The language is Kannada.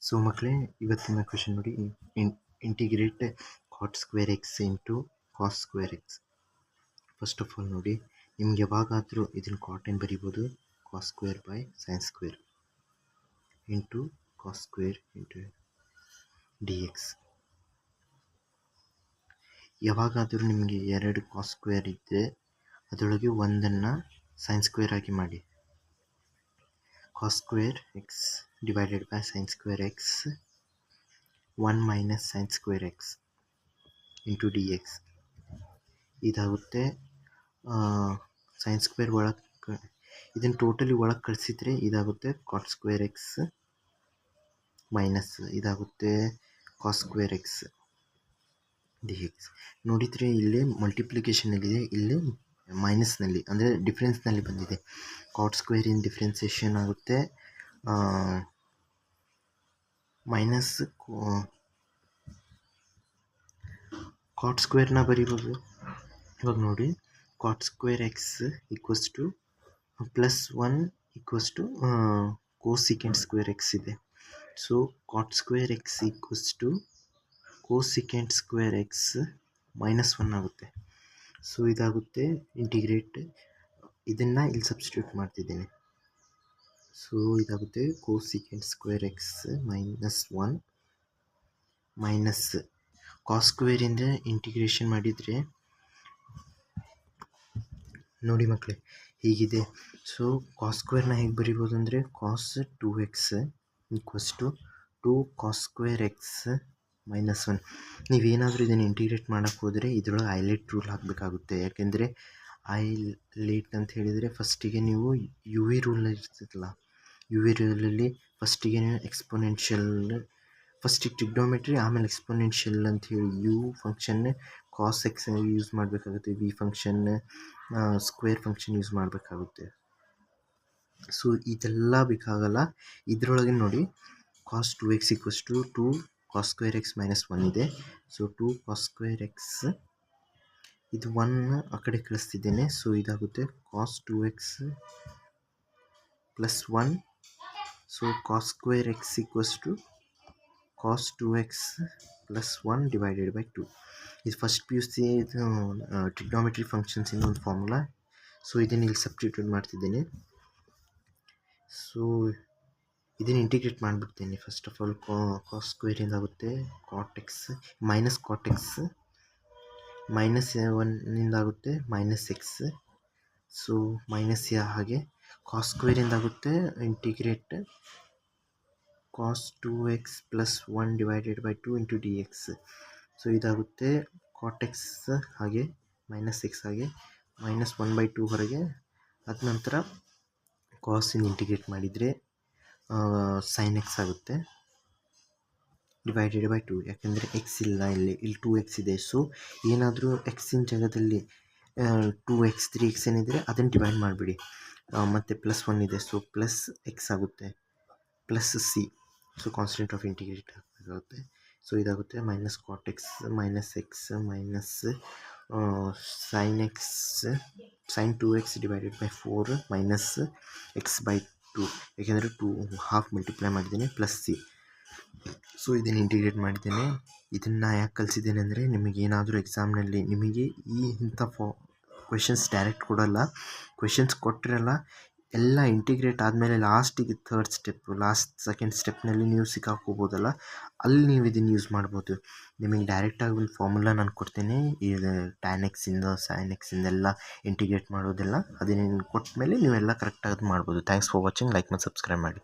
ಸೊ ಮಕ್ಕಳೇ, ಇವತ್ತಿನ ಕ್ವೆಶನ್ ನೋಡಿ, integrate cot square x into cos square x. First of all ನೋಡಿ, ನಿಮ್ಗೆ ಯಾವಾಗಾದರೂ ಇದನ್ನು ಕಾಟ್ ಏನು ಬರಿಬೋದು, cos square by sine square into cos square into d x. ಯಾವಾಗಾದರೂ ನಿಮಗೆ ಎರಡು ಕಾಸ್ ಸ್ಕ್ವೇರ್ ಇದ್ದರೆ ಅದರೊಳಗೆ ಒಂದನ್ನು ಸೈನ್ ಸ್ಕ್ವೇರ್ ಆಗಿ ಮಾಡಿ. Cos square x divided by sine square x 1 minus sine square x into d x ಇದಾಗುತ್ತೆ. ಸೈನ್ ಸ್ಕ್ವೇರ್ ಒಳಗೆ ಇದನ್ನು ಟೋಟಲಿ ಒಳಗೆ ಕಳಿಸಿದರೆ ಇದಾಗುತ್ತೆ ಕಾಟ್ ಸ್ಕ್ವೇರ್ ಎಕ್ಸ್ ಮೈನಸ್ ಇದಾಗುತ್ತೆ cos square x d x. ನೋಡಿದರೆ ಇಲ್ಲಿ ಮಲ್ಟಿಪ್ಲಿಕೇಶನಲ್ಲಿದೆ, ಇಲ್ಲಿ ಮೈನಸ್ನಲ್ಲಿ ಅಂದರೆ ಡಿಫ್ರೆನ್ಸ್ನಲ್ಲಿ ಬಂದಿದೆ. ಕಾಟ್ ಸ್ಕ್ವೇರಿನ ಡಿಫ್ರೆನ್ಸಿಯೇಷನ್ ಆಗುತ್ತೆ ಮೈನಸ್ ಕಾಟ್ ಸ್ಕ್ವೇರ್ನ ಬರೀಬೋದು. ಇವಾಗ ನೋಡಿ, cot square x equals to +1 equals to cosecant square x ಇದೆ. So cot square x equals to cosecant square x -1 ಆಗುತ್ತೆ. ಸೊ ಇದಾಗುತ್ತೆ ಇಂಟಿಗ್ರೇಟ್. ಇದನ್ನು ಇಲ್ಲಿ ಸಬ್ಸ್ಟಿಟ್ಯೂಟ್ ಮಾಡ್ತಿದ್ದೇನೆ. ಸೊ ಇದಾಗುತ್ತೆ cosecant square x -1 minus cos ಸ್ಕ್ವೇರಿಂದ ಇಂಟಿಗ್ರೇಷನ್ ಮಾಡಿದರೆ ನೋಡಿ ಮಕ್ಕಳೇ ಹೀಗಿದೆ. ಸೊ ಕಾಸ್ ಸ್ಕ್ವೇರ್ನ ಹೇಗೆ ಬರಿಬೋದು ಅಂದರೆ cos 2x equals to 2 cos square x -1. ನೀವೇನಾದರೂ ಇದನ್ನು ಇಂಟಿಗ್ರೇಟ್ ಮಾಡೋಕ್ಕೆ ಹೋದರೆ ಇದರೊಳಗೆ ಹೈಲೈಟ್ ರೂಲ್ ಹಾಕಬೇಕಾಗುತ್ತೆ. ಯಾಕೆಂದರೆ ಹೈಲೈಟ್ ಅಂತ ಹೇಳಿದರೆ ಫಸ್ಟಿಗೆ ನೀವು ಯು ವಿ ರೂಲ್ನಲ್ಲಿ ಇರ್ತದಲ್ಲ, ಯು ವಿ ರೂಲಲ್ಲಿ ಫಸ್ಟಿಗೆ ನೀವು ಎಕ್ಸ್ಪೊನೆನ್ಷಿಯಲ್, ಫಸ್ಟಿಗೆ ಟ್ರಿಗ್ನೋಮೆಟ್ರಿ ಆಮೇಲೆ ಎಕ್ಸ್ಪೊನೆನ್ಷಿಯಲ್ ಅಂತ ಹೇಳಿ u function cos x use ಮಾಡಬೇಕಾಗುತ್ತೆ, v function square function use ಮಾಡಬೇಕಾಗುತ್ತೆ. ಸೊ ಇದೆಲ್ಲ ಬೇಕಾಗಲ್ಲ. ಇದರೊಳಗೆ ನೋಡಿ cos 2x equals to 2 cos square x -1 ಇದೆ. ಸೊ 2 ಕಾಸ್ ಸ್ಕ್ವೇರ್ ಎಕ್ಸ್ ಇದು 1 ಆ ಕಡೆ ಕಳಿಸ್ತಿದ್ದೇನೆ. ಸೊ ಇದಾಗುತ್ತೆ cos 2x +1. So cos square x equals to cos 2x +1 divided by 2. ಇದು first P U C trigonometry functions ಇನ್ನೊಂದು ಫಾರ್ಮುಲಾ. ಸೊ ಇದನ್ನು ಇಲ್ಲಿ ಸಬ್ಸ್ಟಿಟ್ಯೂಟ್ ಮಾಡ್ತಿದ್ದೇನೆ. ಸೊ ಇದನ್ನು ಇಂಟಿಗ್ರೇಟ್ ಮಾಡಿಬಿಡ್ತೇನೆ. ಫಸ್ಟ್ ಆಫ್ ಆಲ್ ಕಾಸ್ ಸ್ಕ್ವೇರಿಂದ ಆಗುತ್ತೆ cot x minus cot x -1 ಆಗುತ್ತೆ -x. ಸೊ ಮೈನಸ್ ಹಾಗೆ ಕಾಸ್ ಸ್ಕ್ವೇರಿಂದ ಆಗುತ್ತೆ integrate cos 2x +1 divided by 2 into d x. So ಇದಾಗುತ್ತೆ ಕಾಟ್ ಎಕ್ಸ್ ಹಾಗೆ -x ಹಾಗೆ -1/2 ಹೊರಗೆ. ಅದ ನಂತರ ಕಾಸಿನ ಇಂಟಿಗ್ರೇಟ್ ಮಾಡಿದರೆ ಸೈನ್ ಎಕ್ಸ್ ಆಗುತ್ತೆ ಡಿವೈಡೆಡ್ ಬೈ 2. ಯಾಕೆಂದರೆ ಎಕ್ಸ್ ಇಲ್ಲ, ಇಲ್ಲಿ 2x ಇದೆ. ಸೊ ಏನಾದರೂ ಎಕ್ಸಿನ ಜಾಗದಲ್ಲಿ 2x 3x ಏನಿದ್ರೆ ಅದನ್ನು ಡಿವೈಡ್ ಮಾಡಿಬಿಡಿ. ಮತ್ತು +1 ಇದೆ, ಸೊ +x ಆಗುತ್ತೆ +c. So constant of integrate ಆಗುತ್ತೆ. ಸೊ ಇದಾಗುತ್ತೆ minus cot x -x minus sine x sine 2x divided by 4 -x/2. ಯಾಕೆಂದರೆ 2 ಹಾಫ್ ಮಲ್ಟಿಪ್ಲೈ ಮಾಡಿದ್ದೇನೆ +c. ಸೊ ಇದನ್ನು ಇಂಟಿಗ್ರೇಟ್ ಮಾಡಿದ್ದೇನೆ. ಇದನ್ನು ಯಾಕೆ ಕಲಿಸಿದ್ದೇನೆ ಅಂದರೆ ನಿಮಗೇನಾದರೂ ಎಕ್ಸಾಮ್ನಲ್ಲಿ ನಿಮಗೆ ಇಂಥ ಕ್ವೆಶನ್ಸ್ ಡೈರೆಕ್ಟ್ ಕೊಡೋಲ್ಲ, ಕ್ವೆಶನ್ಸ್ ಕೊಟ್ಟಿರಲ್ಲ, ಎಲ್ಲ ಇಂಟಿಗ್ರೇಟ್ ಆದಮೇಲೆ ಲಾಸ್ಟಿಗೆ ಸೆಕೆಂಡ್ ಸ್ಟೆಪ್ನಲ್ಲಿ ನೀವು ಸಿಕ್ಕಾಕೋಬೋದಲ್ಲ, ಅಲ್ಲಿ ನೀವು ಇದನ್ನು ಯೂಸ್ ಮಾಡ್ಬೋದು. ನಿಮಗೆ ಡೈರೆಕ್ಟಾಗಿ ಒಂದು ಫಾರ್ಮುಲಾ ನಾನು ಕೊಡ್ತೇನೆ, ಇದು tan x ಇಂದ sin x ಇಂದೆಲ್ಲ ಇಂಟಿಗ್ರೇಟ್ ಮಾಡೋದೆಲ್ಲ ಅದನ್ನು ಕೊಟ್ಟ ಮೇಲೆ ನೀವೆಲ್ಲ ಕರೆಕ್ಟಾಗಿ ಮಾಡ್ಬೋದು. Thanks for watching. ಲೈಕ್ ಮತ್ತು ಸಬ್ಸ್ಕ್ರೈಬ್ ಮಾಡಿ.